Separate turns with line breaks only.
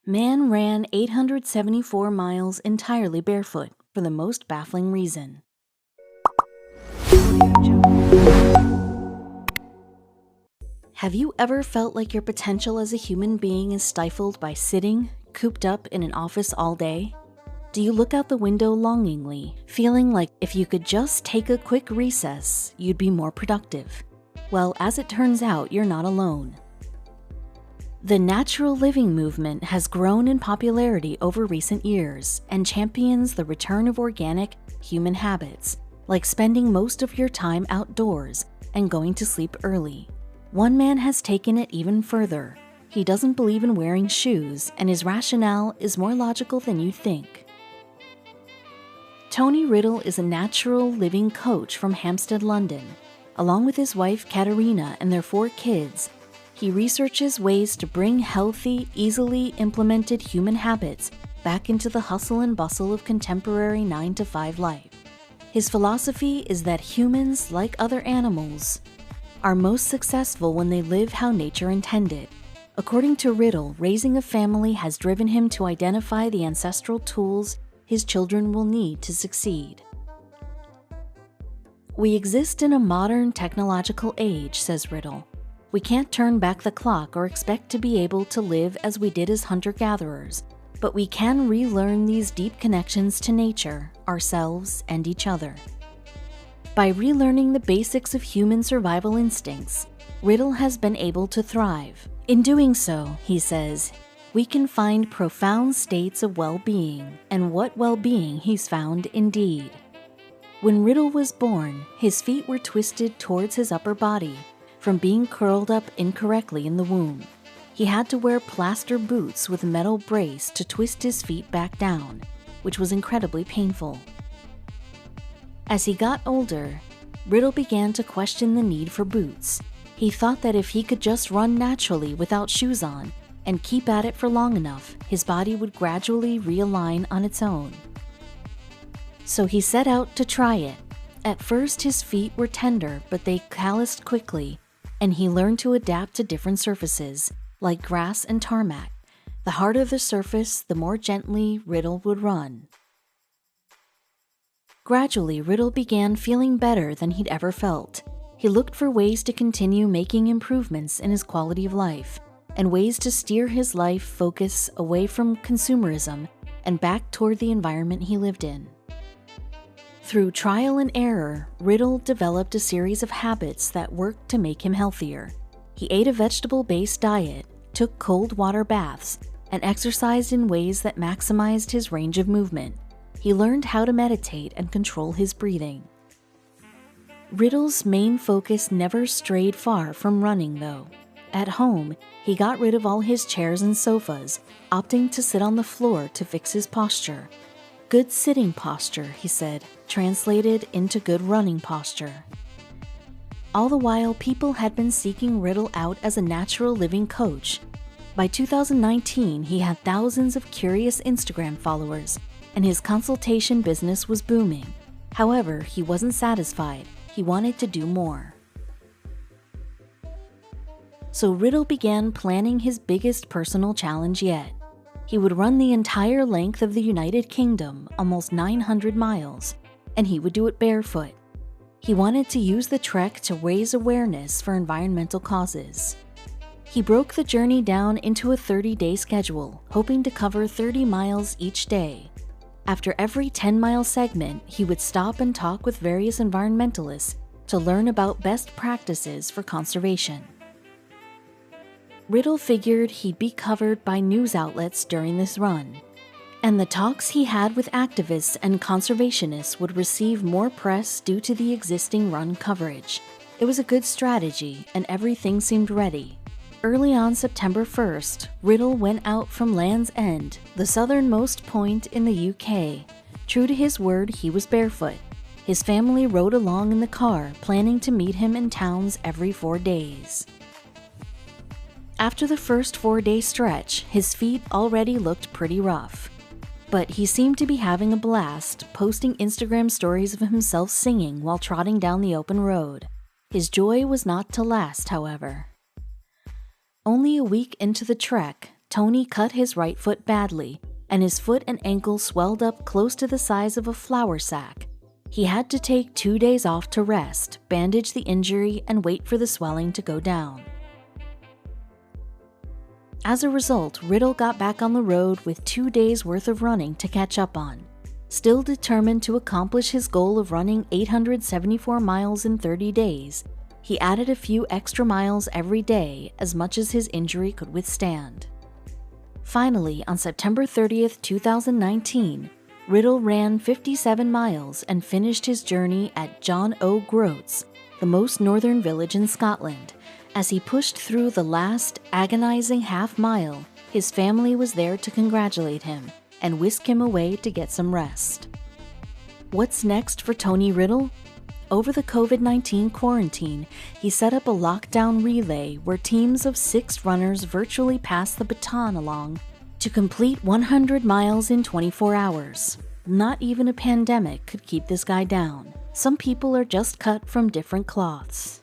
Man ran 874 miles entirely barefoot for the most baffling reason. Have you ever felt like your potential as a human being is stifled by sitting, cooped up in an office all day? Do you look out the window longingly, feeling like if you could just take a quick recess, you'd be more productive? Well, as it turns out, you're not alone. The natural living movement has grown in popularity over recent years and champions the return of organic human habits, like spending most of your time outdoors and going to sleep early. One man has taken it even further. He doesn't believe in wearing shoes, and his rationale is more logical than you think. Tony Riddle is a natural living coach from Hampstead, London. Along with his wife Katerina and their 4 kids, he researches ways to bring healthy, easily implemented human habits back into the hustle and bustle of contemporary 9-to-5 life. His philosophy is that humans, like other animals, are most successful when they live how nature intended. According to Riddle, raising a family has driven him to identify the ancestral tools his children will need to succeed. We exist in a modern technological age, says Riddle. We can't turn back the clock or expect to be able to live as we did as hunter-gatherers, but we can relearn these deep connections to nature, ourselves, and each other. By relearning the basics of human survival instincts, Riddle has been able to thrive. In doing so, he says, we can find profound states of well-being, and what well-being he's found indeed. When Riddle was born, his feet were twisted towards his upper body, from being curled up incorrectly in the womb. He had to wear plaster boots with a metal brace to twist his feet back down, which was incredibly painful. As he got older, Riddle began to question the need for boots. He thought that if he could just run naturally without shoes on and keep at it for long enough, his body would gradually realign on its own. So he set out to try it. At first, his feet were tender, but they calloused quickly, and he learned to adapt to different surfaces, like grass and tarmac. The harder the surface, the more gently Riddle would run. Gradually, Riddle began feeling better than he'd ever felt. He looked for ways to continue making improvements in his quality of life, and ways to steer his life focus away from consumerism and back toward the environment he lived in. Through trial and error, Riddle developed a series of habits that worked to make him healthier. He ate a vegetable-based diet, took cold water baths, and exercised in ways that maximized his range of movement. He learned how to meditate and control his breathing. Riddle's main focus never strayed far from running, though. At home, he got rid of all his chairs and sofas, opting to sit on the floor to fix his posture. Good sitting posture, he said, translated into good running posture. All the while, people had been seeking Riddle out as a natural living coach. By 2019, he had thousands of curious Instagram followers, and his consultation business was booming. However, he wasn't satisfied. He wanted to do more. So Riddle began planning his biggest personal challenge yet. He would run the entire length of the United Kingdom, almost 900 miles, and he would do it barefoot. He wanted to use the trek to raise awareness for environmental causes. He broke the journey down into a 30-day schedule, hoping to cover 30 miles each day. After every 10-mile segment, he would stop and talk with various environmentalists to learn about best practices for conservation. Riddle figured he'd be covered by news outlets during this run, and the talks he had with activists and conservationists would receive more press due to the existing run coverage. It was a good strategy, and everything seemed ready. Early on September 1st, Riddle went out from Land's End, the southernmost point in the UK. True to his word, he was barefoot. His family rode along in the car, planning to meet him in towns every 4 days. After the first 4-day stretch, his feet already looked pretty rough. But he seemed to be having a blast, posting Instagram stories of himself singing while trotting down the open road. His joy was not to last, however. Only a week into the trek, Tony cut his right foot badly, and his foot and ankle swelled up close to the size of a flour sack. He had to take 2 days off to rest, bandage the injury, and wait for the swelling to go down. As a result, Riddle got back on the road with 2 days' worth of running to catch up on. Still determined to accomplish his goal of running 874 miles in 30 days, he added a few extra miles every day, as much as his injury could withstand. Finally, on September 30th, 2019, Riddle ran 57 miles and finished his journey at John O'Groats, the most northern village in Scotland. As he pushed through the last agonizing half mile, his family was there to congratulate him and whisk him away to get some rest. What's next for Tony Riddle? Over the COVID-19 quarantine, he set up a lockdown relay where teams of 6 runners virtually pass the baton along to complete 100 miles in 24 hours. Not even a pandemic could keep this guy down. Some people are just cut from different cloths.